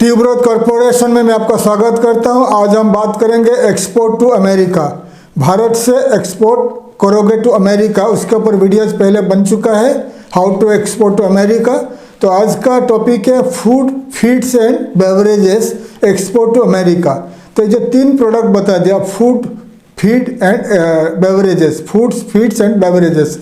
Tuberose corporation में मैं आपका स्वागत करता हूं। आज हम बात करेंगे एक्सपोर्ट टू अमेरिका। भारत से एक्सपोर्ट करोगे टू अमेरिका, उसके ऊपर वीडियोज पहले बन चुका है, how to export to America. तो आज का टॉपिक है food, feeds and beverages export to America. तो ये जो 3 प्रोडक्ट बता दिया, food, feed and beverages, foods, feeds and beverages.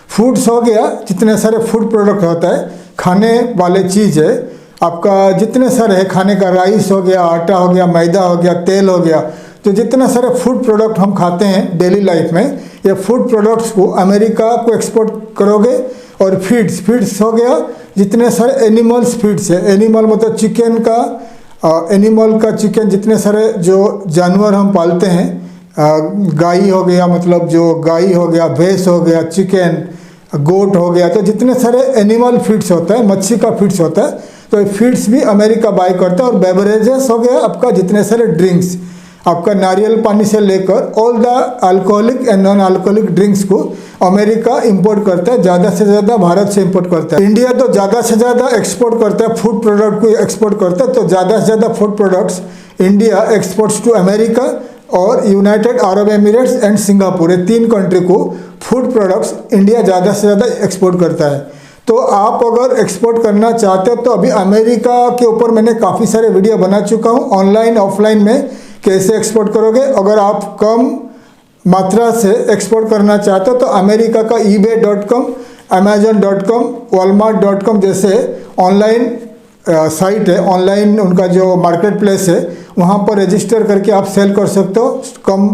Foods हो गया, जितने सारे फूड प्रोडक्ट होता है, खाने वाले चीज़ है आपका, जितने सारे है खाने का, राइस हो गया, आटा हो गया, मैदा हो गया, तेल हो गया। तो जितने सारे फूड प्रोडक्ट हम खाते हैं डेली लाइफ में, ये फूड प्रोडक्ट्स को अमेरिका को एक्सपोर्ट करोगे। और फीड्स, फीड्स हो गया जितने सारे एनिमल्स फीड्स है, एनिमल मतलब चिकन का, एनिमल का चिकन, जितने सारे जो जानवर हम पालते हैं, गाय हो गया, मतलब जो गाय हो गया, भैंस हो गया, चिकन, गोट हो गया। तो जितने सारे एनिमल फीड्स होता है, मच्छी का फीड्स होता है, तो फीड्स भी अमेरिका बाय करता है। और बेवरेजेस हो गया आपका जितने सारे ड्रिंक्स, आपका नारियल पानी से लेकर all the alcoholic and non alcoholic drinks को अमेरिका इंपोर्ट करता है। ज़्यादा से ज़्यादा भारत से इंपोर्ट करता है। इंडिया तो ज़्यादा से ज़्यादा एक्सपोर्ट करता है, फूड प्रोडक्ट को एक्सपोर्ट करता है। तो ज़्यादा से ज़्यादा food products India exports to America और United Arab Emirates and Singapore, ये 3 कंट्री को फूड प्रोडक्ट्स इंडिया ज़्यादा से ज़्यादा एक्सपोर्ट करता है। तो आप अगर एक्सपोर्ट करना चाहते हो तो अभी अमेरिका के ऊपर मैंने काफ़ी सारे वीडियो बना चुका हूँ, ऑनलाइन ऑफलाइन में कैसे एक्सपोर्ट करोगे। अगर आप कम मात्रा से एक्सपोर्ट करना चाहते हो तो अमेरिका का ebay.com, amazon.com, walmart.com जैसे ऑनलाइन साइट है, ऑनलाइन उनका जो मार्केट प्लेस है, वहाँ पर रजिस्टर करके आप सेल कर सकते हो।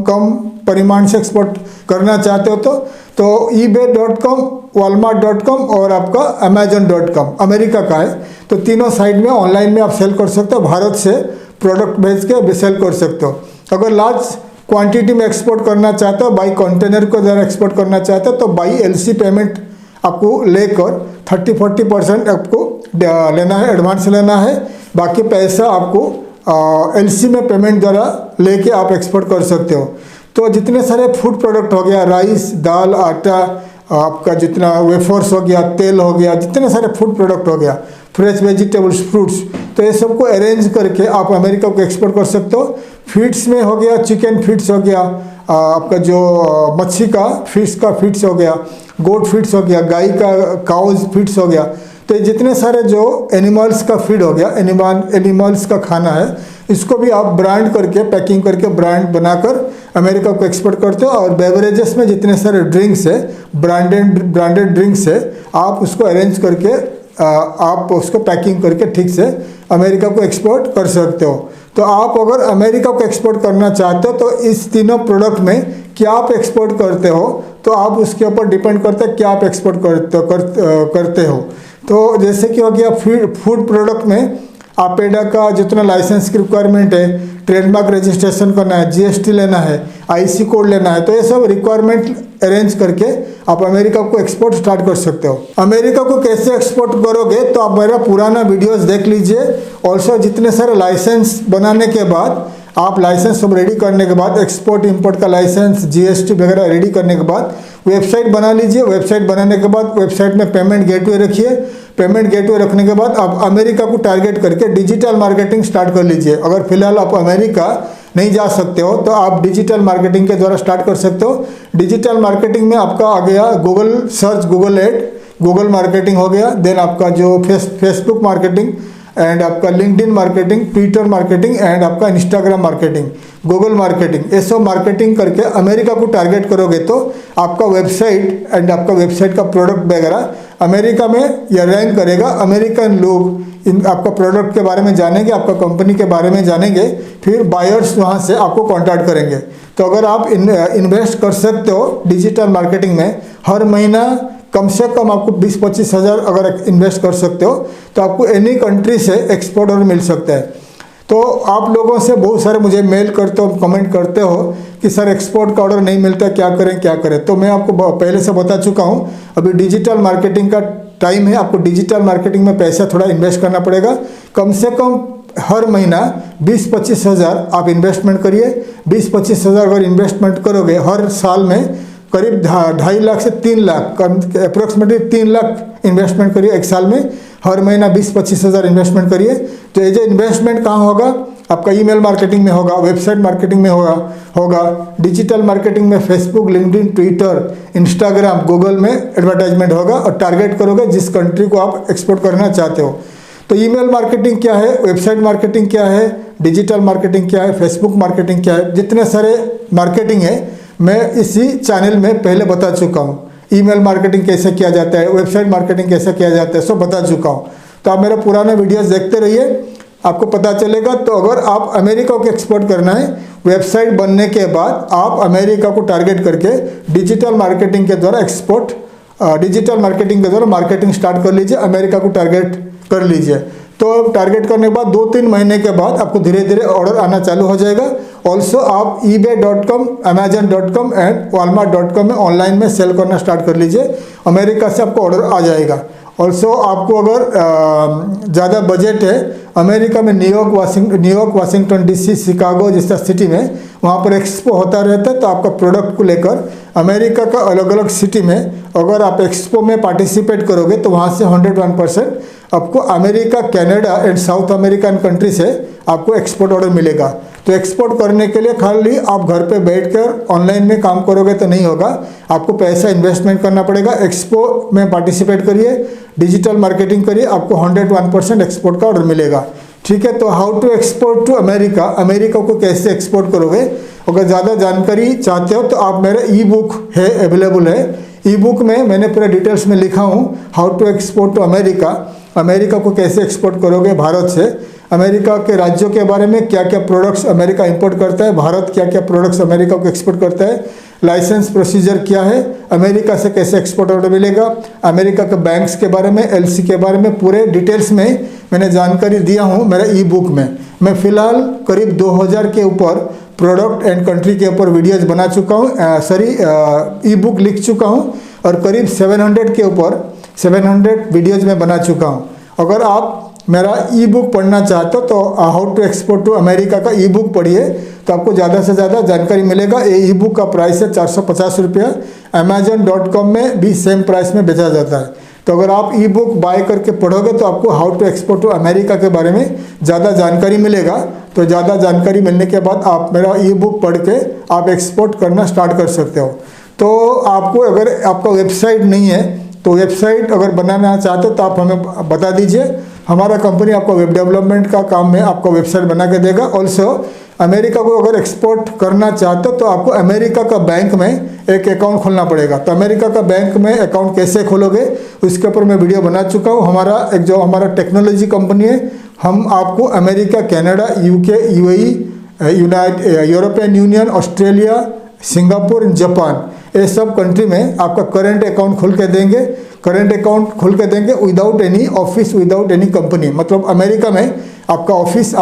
कम परिमाण से एक्सपोर्ट करना चाहते हो तो ebay.com, walmart.com और आपका amazon.com अमेरिका का है। तो तीनों साइट में ऑनलाइन में आप सेल कर सकते हो, भारत से प्रोडक्ट भेज के भी सेल कर सकते हो। अगर लार्ज क्वांटिटी में एक्सपोर्ट करना चाहते हो, बाई कंटेनर को ज़रा एक्सपोर्ट करना चाहते हो, तो बाई LC पेमेंट आपको लेकर 30-40% आपको लेना है, एडवांस लेना है। बाकी पैसा आपको LC में पेमेंट द्वारा लेके आप एक्सपोर्ट कर सकते हो। तो जितने सारे फूड प्रोडक्ट हो गया, राइस, दाल, आटा, आपका जितना वेफर्स हो गया, तेल हो गया, जितने सारे फूड प्रोडक्ट हो गया, फ्रेश वेजिटेबल्स, फ्रूट्स, तो ये सबको अरेंज करके आप अमेरिका को एक्सपोर्ट कर सकते हो। फीड्स में हो गया, चिकन फीड्स हो गया, आपका जो मच्छी का फिश का फीड्स हो गया, गोट फीड्स हो गया, गाय का काउज फीड्स हो गया। तो ये जितने सारे जो एनिमल्स का फीड हो गया, एनिमल्स का खाना है, इसको भी आप ब्रांड करके, पैकिंग करके, ब्रांड बनाकर अमेरिका को एक्सपोर्ट करते हो। और बेवरेजेस में जितने सारे ड्रिंक्स है, ब्रांडेड ड्रिंक्स है, आप उसको अरेंज करके, आप उसको पैकिंग करके ठीक से अमेरिका को एक्सपोर्ट कर सकते हो। तो आप अगर अमेरिका को एक्सपोर्ट करना चाहते हो तो इस तीनों प्रोडक्ट में क्या आप एक्सपोर्ट करते हो, तो आप उसके ऊपर डिपेंड करते हैं क्या आप एक्सपोर्ट करते हो। तो जैसे कि हो गया फूड प्रोडक्ट में APEDA का जितना लाइसेंस की रिक्वायरमेंट है, ट्रेडमार्क रजिस्ट्रेशन करना है, GST लेना है, IC कोड लेना है, तो ये सब रिक्वायरमेंट अरेंज करके आप अमेरिका को एक्सपोर्ट स्टार्ट कर सकते हो। अमेरिका को कैसे एक्सपोर्ट करोगे तो आप मेरा पुराना वीडियोस देख लीजिए। ऑल्सो जितने सारे लाइसेंस बनाने के बाद, आप लाइसेंस सब रेडी करने के बाद, एक्सपोर्ट इंपोर्ट का लाइसेंस, GST वगैरह रेडी करने के बाद वेबसाइट बना लीजिए। वेबसाइट बनाने के बाद वेबसाइट में पेमेंट गेटवे रखिए। पेमेंट गेटवे रखने के बाद आप अमेरिका को टारगेट करके डिजिटल मार्केटिंग स्टार्ट कर लीजिए। अगर फिलहाल आप अमेरिका नहीं जा सकते हो तो आप डिजिटल मार्केटिंग के द्वारा स्टार्ट कर सकते हो। डिजिटल मार्केटिंग में आपका आ गया Google search, Google ad, Google marketing हो गया। देन आपका जो फेसबुक मार्केटिंग एंड आपका LinkedIn marketing, Twitter marketing and आपका इंस्टाग्राम मार्केटिंग, गूगल मार्केटिंग, ये सब मार्केटिंग करके अमेरिका को टारगेट करोगे तो आपका वेबसाइट एंड आपका वेबसाइट का प्रोडक्ट वगैरह अमेरिका में यह रैंक करेगा। अमेरिकन लोग आपका प्रोडक्ट के बारे में जानेंगे, आपका कंपनी के बारे में जानेंगे, फिर बायर्स वहाँ से आपको कॉन्टैक्ट करेंगे। तो अगर आप इन्वेस्ट कर सकते हो डिजिटल मार्केटिंग में, हर महीना कम से कम आपको 20-25 हज़ार अगर इन्वेस्ट कर सकते हो तो आपको एनी कंट्री से एक्सपोर्ट ऑर्डर मिल सकता है। तो आप लोगों से बहुत सारे मुझे मेल करते हो, कमेंट करते हो कि सर एक्सपोर्ट का ऑर्डर नहीं मिलता, क्या करें। तो मैं आपको पहले से बता चुका हूँ, अभी डिजिटल मार्केटिंग का टाइम है। आपको डिजिटल मार्केटिंग में पैसा थोड़ा इन्वेस्ट करना पड़ेगा। कम से कम हर महीना 20-25 हज़ार आप इन्वेस्टमेंट करिए। 20-25 हज़ार अगर इन्वेस्टमेंट करोगे हर साल में करीब 2.5 लाख से 3 लाख, अप्रोक्सीमेटली 3 लाख इन्वेस्टमेंट करिए एक साल में। हर महीना 20-25 हज़ार इन्वेस्टमेंट करिए। तो ये जो इन्वेस्टमेंट कहाँ होगा, आपका ईमेल मार्केटिंग में होगा, वेबसाइट मार्केटिंग में होगा, डिजिटल मार्केटिंग में Facebook, LinkedIn, Twitter, Instagram, Google में एडवर्टाइजमेंट होगा और टारगेट करोगे जिस कंट्री को आप एक्सपोर्ट करना चाहते हो। तो ईमेल मार्केटिंग क्या है, वेबसाइट मार्केटिंग क्या है, डिजिटल मार्केटिंग क्या है, फेसबुक मार्केटिंग क्या है, जितने सारे मार्केटिंग है मैं इसी चैनल में पहले बता चुका हूँ। ईमेल मार्केटिंग कैसे किया जाता है, वेबसाइट मार्केटिंग कैसे किया जाता है, सब बता चुका हूँ। तो आप मेरे पुराने वीडियोस देखते रहिए, आपको पता चलेगा। तो अगर आप अमेरिका को एक्सपोर्ट करना है, वेबसाइट बनने के बाद आप अमेरिका को टारगेट करके डिजिटल मार्केटिंग के द्वारा डिजिटल मार्केटिंग के द्वारा मार्केटिंग स्टार्ट कर लीजिए, अमेरिका को टारगेट कर लीजिए। तो टारगेट करने के बाद 2-3 महीने के बाद आपको धीरे धीरे ऑर्डर आना चालू हो जाएगा। ऑल्सो आप eBay.com, Amazon.com एंड Walmart.com में ऑनलाइन में सेल करना स्टार्ट कर लीजिए, अमेरिका से आपको ऑर्डर आ जाएगा। ऑल्सो आपको अगर ज़्यादा बजट है, अमेरिका में न्यूयॉर्क, वाशिंगटन DC, शिकागो जैसा सिटी में वहाँ पर एक्सपो होता रहता है। तो आपका प्रोडक्ट को लेकर अमेरिका का अलग अलग सिटी में अगर आप एक्सपो में पार्टिसिपेट करोगे तो वहाँ से 101% आपको America, Canada and south American country से आपको एक्सपोर्ट ऑर्डर मिलेगा। तो एक्सपोर्ट करने के लिए खाली आप घर पे बैठकर ऑनलाइन में काम करोगे तो नहीं होगा, आपको पैसा इन्वेस्टमेंट करना पड़ेगा। एक्सपो में पार्टिसिपेट करिए, डिजिटल मार्केटिंग करिए, आपको 101% एक्सपोर्ट का ऑर्डर मिलेगा। ठीक है, तो how to export to America, America को कैसे एक्सपोर्ट करोगे, अगर ज़्यादा जानकारी चाहते हो तो आप मेरे ई-बुक है अवेलेबल है। ई-बुक में मैंने पूरे डिटेल्स में लिखा हूँ how to export to America, America को कैसे एक्सपोर्ट करोगे भारत से, अमेरिका के राज्यों के बारे में, क्या क्या प्रोडक्ट्स अमेरिका इंपोर्ट करता है, भारत क्या क्या प्रोडक्ट्स अमेरिका को एक्सपोर्ट करता है, लाइसेंस प्रोसीजर क्या है, अमेरिका से कैसे एक्सपोर्ट ऑर्डर मिलेगा, अमेरिका के बैंक्स के बारे में, LC के बारे में पूरे डिटेल्स में मैंने जानकारी दिया हूँ मेरे ई-बुक में। मैं फ़िलहाल करीब 2000 के ऊपर प्रोडक्ट एंड कंट्री के ऊपर वीडियोज़ बना चुका हूँ, ई-बुक लिख चुका हूँ और करीब 700 के ऊपर 700 वीडियोज़ में बना चुका हूँ। अगर आप मेरा ई-बुक पढ़ना चाहते हो तो how to export to America का ई-बुक पढ़िए, तो आपको ज़्यादा से ज़्यादा जानकारी मिलेगा। ये ई-बुक का प्राइस है 450 रुपया, Amazon.com में भी सेम प्राइस में बेचा जाता है। तो अगर आप ई-बुक बाय करके पढ़ोगे तो आपको how to export to America के बारे में ज़्यादा जानकारी मिलेगा। तो ज़्यादा जानकारी मिलने के बाद आप मेरा ई-बुक पढ़ के आप एक्सपोर्ट करना स्टार्ट कर सकते हो। तो आपको अगर आपका वेबसाइट नहीं है तो वेबसाइट अगर बनाना चाहते हो तो आप हमें बता दीजिए, हमारा कंपनी आपको वेब डेवलपमेंट का काम में आपको वेबसाइट बना के देगा। ऑल्सो अमेरिका को अगर एक्सपोर्ट करना चाहते हो तो आपको अमेरिका का बैंक में एक अकाउंट खोलना पड़ेगा। तो अमेरिका का बैंक में अकाउंट कैसे खोलोगे उसके ऊपर मैं वीडियो बना चुका हूँ। हमारा टेक्नोलॉजी कंपनी है, हम आपको America, Canada, UK, UAE, European union, Australia, Singapore, Japan, ये सब कंट्री में आपका करंट अकाउंट खोल के देंगे। करंट अकाउंट खोल के देंगे without any office, without any company. मतलब अमेरिका में आपका ऑफिस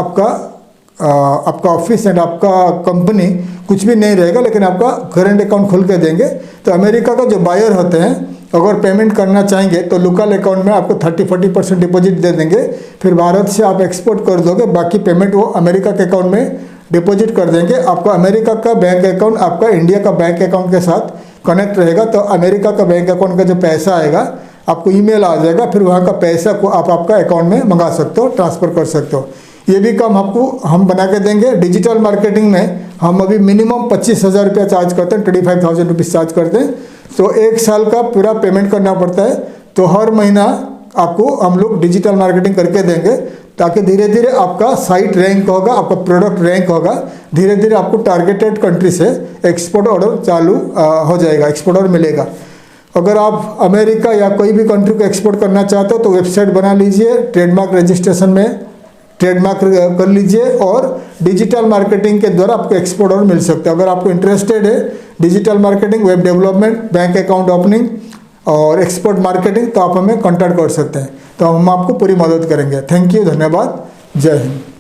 एंड आपका कंपनी कुछ भी नहीं रहेगा, लेकिन आपका करंट अकाउंट खोल के देंगे। तो अमेरिका का जो बायर होते हैं अगर पेमेंट करना चाहेंगे तो लोकल अकाउंट में आपको 30-40% डिपॉजिट दे देंगे, फिर भारत से आप एक्सपोर्ट कर दोगे, बाकी पेमेंट वो अमेरिका के अकाउंट में डिपॉजिट कर देंगे। आपका अमेरिका का बैंक अकाउंट आपका इंडिया का बैंक अकाउंट के साथ कनेक्ट रहेगा। तो अमेरिका का बैंक अकाउंट का जो पैसा आएगा आपको ईमेल आ जाएगा, फिर वहाँ का पैसा को आप आपका अकाउंट में मंगा सकते हो, ट्रांसफ़र कर सकते हो। ये भी काम आपको हम बना के देंगे। डिजिटल मार्केटिंग में हम अभी मिनिमम 25,000 रुपया चार्ज करते हैं, 25,000 रुपीज़ चार्ज करते हैं। तो 1 साल का पूरा पेमेंट करना पड़ता है। तो हर महीना आपको हम लोग डिजिटल मार्केटिंग करके देंगे ताकि धीरे धीरे आपका साइट रैंक होगा, आपका प्रोडक्ट रैंक होगा, धीरे धीरे आपको टारगेटेड कंट्री से एक्सपोर्ट ऑर्डर चालू हो जाएगा, एक्सपोर्ट ऑर्डर मिलेगा। अगर आप अमेरिका या कोई भी कंट्री को एक्सपोर्ट करना चाहते हो तो वेबसाइट बना लीजिए, ट्रेडमार्क रजिस्ट्रेशन में ट्रेडमार्क कर लीजिए और डिजिटल मार्केटिंग के द्वारा आपको एक्सपोर्ट ऑर्डर मिल सकता है। अगर आपको इंटरेस्टेड है digital marketing, web development, bank account opening और एक्सपोर्ट मार्केटिंग तो आप हमें कॉन्टैक्ट कर सकते हैं, तो हम आपको पूरी मदद करेंगे। थैंक यू, धन्यवाद, जय हिंद।